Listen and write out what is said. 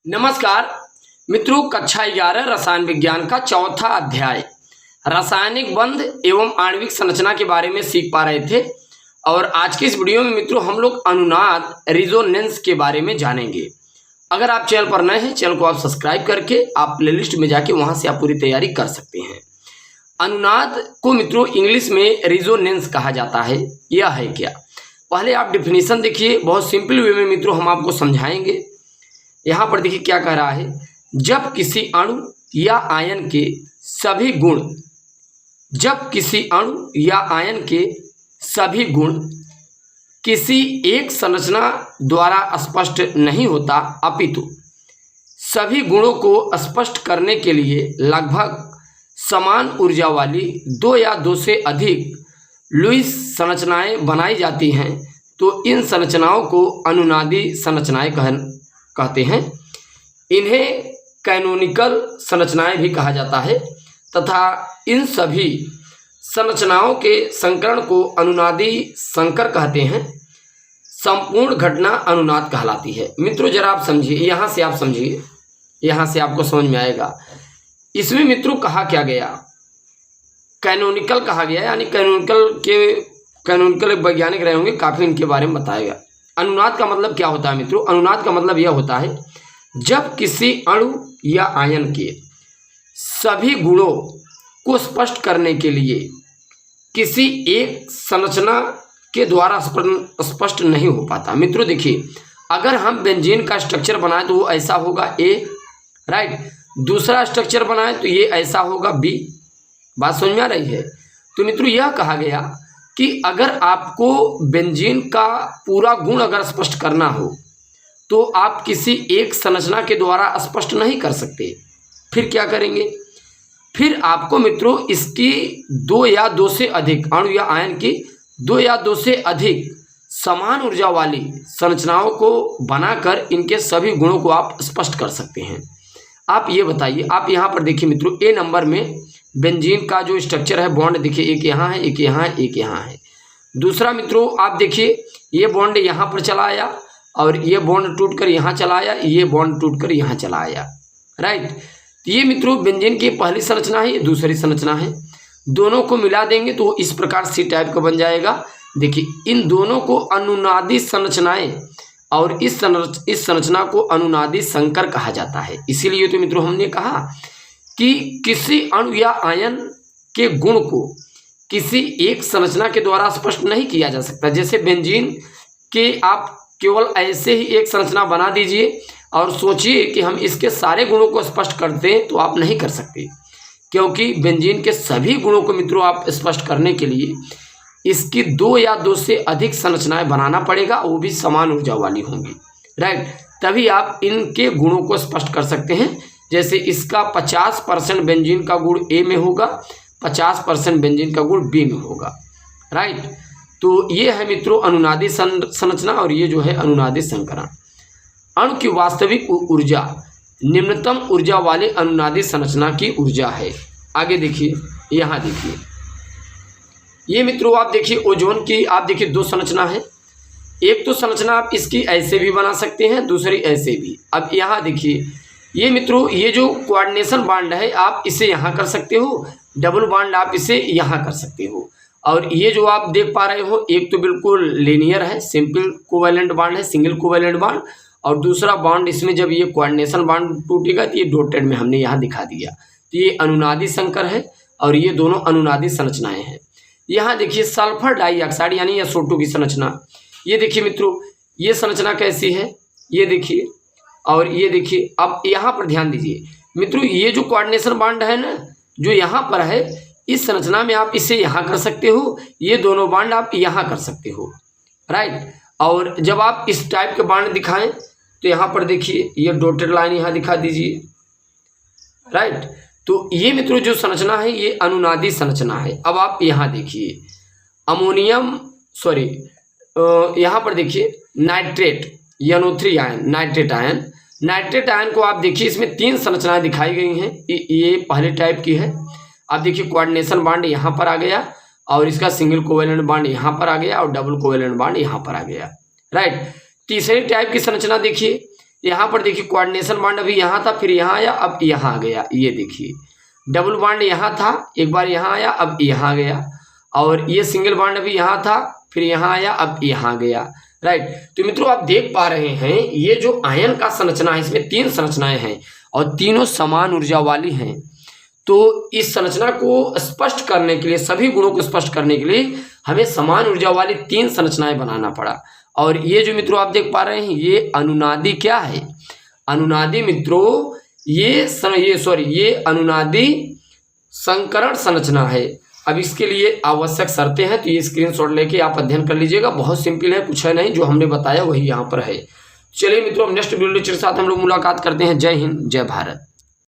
नमस्कार मित्रों, कक्षा 11 रसायन विज्ञान का चौथा अध्याय रासायनिक बंध एवं आणविक संरचना के बारे में सीख पा रहे थे। और आज की इस वीडियो में मित्रों हम लोग अनुनाद रेजोनेंस के बारे में जानेंगे। अगर आप चैनल पर नए हैं, चैनल को आप सब्सक्राइब करके आप प्लेलिस्ट में जाके वहां से आप पूरी तैयारी कर सकते हैं। अनुनाद को मित्रों इंग्लिश में रेजोनेंस कहा जाता है। यह है क्या, पहले आप डिफिनीशन देखिए, बहुत सिंपल वे में मित्रों हम आपको समझाएंगे। यहाँ पर देखिए क्या कह रहा है, जब किसी अणु या आयन के सभी गुण किसी एक संरचना द्वारा स्पष्ट नहीं होता, अपितु सभी गुणों को स्पष्ट करने के लिए लगभग समान ऊर्जा वाली दो या दो से अधिक लुईस संरचनाएं बनाई जाती हैं, तो इन संरचनाओं को अनुनादी संरचनाएं कहते हैं। इन्हें कैनोनिकल संरचनाएं भी कहा जाता है तथा इन सभी संरचनाओं के संकरण को अनुनादी संकर कहते हैं। संपूर्ण घटना अनुनाद कहलाती है। मित्रों जरा आप समझिए, यहाँ से आप समझिए, यहाँ से आपको समझ में आएगा। इसमें मित्रों कहा क्या गया, कैनोनिकल कहा गया, यानी कैनोनिकल वैज्ञानिक रहे होंगे, काफ़ी इनके बारे में बताएगा। अनुनाद का मतलब क्या होता है मित्रों? अनुनाद का मतलब यह होता है जब किसी अणु या आयन के सभी गुणों को स्पष्ट करने के लिए किसी एक संरचना के द्वारा स्पष्ट नहीं हो पाता। मित्रों देखिए, अगर हम बेंजीन का स्ट्रक्चर बनाए तो वो ऐसा होगा ए, राइट। दूसरा स्ट्रक्चर बनाए तो ये ऐसा होगा बी। बात समझ में आ रही है? तो मित्रों यह कहा गया कि अगर आपको बेंजीन का पूरा गुण अगर स्पष्ट करना हो तो आप किसी एक संरचना के द्वारा स्पष्ट नहीं कर सकते। फिर क्या करेंगे? फिर आपको मित्रों इसकी दो या दो से अधिक अणु या आयन की दो या दो से अधिक समान ऊर्जा वाली संरचनाओं को बनाकर इनके सभी गुणों को आप स्पष्ट कर सकते हैं। आप ये बताइए, आप यहाँ पर देखिए मित्रों, ए नंबर में बेंजीन का जो स्ट्रक्चर है, बॉन्ड देखिए, एक यहाँ है, एक यहाँ है, एक यहाँ है। दूसरा मित्रों आप देखिए, ये बॉन्ड यहाँ पर चला आया और ये बॉन्ड टूटकर यहाँ चला आया, ये बॉन्ड टूटकर यहाँ चला आया, राइट। तो ये मित्रों बेंजीन की पहली संरचना है, ये दूसरी संरचना है। दोनों को मिला देंगे तो इस प्रकार सी टाइप का बन जाएगा। देखिए इन दोनों को अनुनादी संरचनाएं और इस संरचना को अनुनादी संकर कहा जाता है। इसीलिए तो मित्रों हमने कहा कि किसी अणु या आयन के गुण को किसी एक संरचना के द्वारा स्पष्ट नहीं किया जा सकता। जैसे बेंजीन के आप केवल ऐसे ही एक संरचना बना दीजिए और सोचिए कि हम इसके सारे गुणों को स्पष्ट करते हैं, तो आप नहीं कर सकते, क्योंकि बेंजीन के सभी गुणों को मित्रों आप स्पष्ट करने के लिए इसकी दो या दो से अधिक संरचनाएं बनाना पड़ेगा, वो भी समान ऊर्जा वाली होंगी, राइट। तभी आप इनके गुणों को स्पष्ट कर सकते हैं। जैसे इसका 50% बेंजीन का गुण ए में होगा, 50% बेंजीन का गुण बी में होगा, राइट। तो ये है मित्रों अनुनादी संरचना और ये जो है अनुनादी संकरण। अणु की वास्तविक ऊर्जा निम्नतम ऊर्जा वाले अनुनादी संरचना की ऊर्जा है। आगे देखिए, यहाँ देखिए, ये मित्रों आप देखिए ओजोन की आप देखिए दो संरचना है। एक तो संरचना आप इसकी ऐसे भी बना सकते हैं, दूसरी ऐसे भी। अब यहाँ देखिए, ये मित्रों ये जो कोऑर्डिनेशन बॉन्ड है आप इसे यहाँ कर सकते हो, डबल बॉन्ड आप इसे यहाँ कर सकते हो। और ये जो आप देख पा रहे हो, एक तो बिल्कुल लीनियर है, सिंपल कोवैलेंट बॉन्ड है, सिंगल कोवैलेंट बॉन्ड। और दूसरा बॉन्ड इसमें जब ये कोऑर्डिनेशन बॉन्ड टूटेगा तो ये डॉटेड में हमने यहाँ दिखा दिया। तो ये अनुनादी संकर है और ये दोनों अनुनादी संरचनाएं हैं। यहाँ देखिए सल्फर डाइऑक्साइड यानी SO2 की संरचना। ये देखिए मित्रों, ये संरचना कैसी है, ये देखिए, और ये देखिए। अब यहाँ पर ध्यान दीजिए मित्रों, ये जो कोऑर्डिनेशन बॉन्ड है ना, जो यहाँ पर है, इस संरचना में आप इसे यहाँ कर सकते हो, ये दोनों बॉन्ड आप यहाँ कर सकते हो, राइट। और जब आप इस टाइप के बॉन्ड दिखाएं तो यहाँ पर देखिए ये डॉटेड लाइन यहाँ दिखा दीजिए, राइट। तो ये मित्रों जो संरचना है ये अनुनादी संरचना है। अब आप यहाँ देखिए यहाँ पर देखिए nitrate NO3 ion, nitrate ion को आप देखिए, इसमें तीन संरचनाएं दिखाई गई हैं। ये पहले टाइप की है। आप देखिए कोऑर्डिनेशन बॉन्ड यहाँ पर आ गया और इसका सिंगल कोवैलेंट बॉन्ड यहाँ पर आ गया और डबल कोवैलेंट बॉन्ड यहाँ पर आ गया, राइट। तीसरे टाइप की संरचना देखिए, यहाँ पर देखिए कोऑर्डिनेशन बॉन्ड अभी यहाँ था, फिर यहाँ आया, अब यहाँ आ गया। ये देखिए डबल बॉन्ड यहाँ था, एक बार यहाँ आया, अब यहाँ आ गया। और ये सिंगल बॉन्ड अभी यहाँ था, फिर यहाँ आया, अब यहाँ गया। राइट। तो मित्रों आप देख पा रहे हैं ये जो आयन का संरचना है इसमें 3 संरचनाएं हैं और तीनों समान ऊर्जा वाली हैं। तो इस संरचना को स्पष्ट करने के लिए, सभी गुणों को स्पष्ट करने के लिए हमें समान ऊर्जा वाली 3 संरचनाएं बनाना पड़ा। और ये जो मित्रों आप देख पा रहे हैं ये अनुनादी क्या है? अनुनादी मित्रों ये अनुनादी संकरण संरचना है। अब इसके लिए आवश्यक शर्तें हैं, तो ये स्क्रीनशॉट लेके आप अध्ययन कर लीजिएगा। बहुत सिंपल है, कुछ है नहीं, जो हमने बताया वही यहाँ पर है। चलिए मित्रों, नेक्स्ट वीडियो लेक्चर के साथ हम लोग मुलाकात करते हैं। जय हिंद, जय भारत।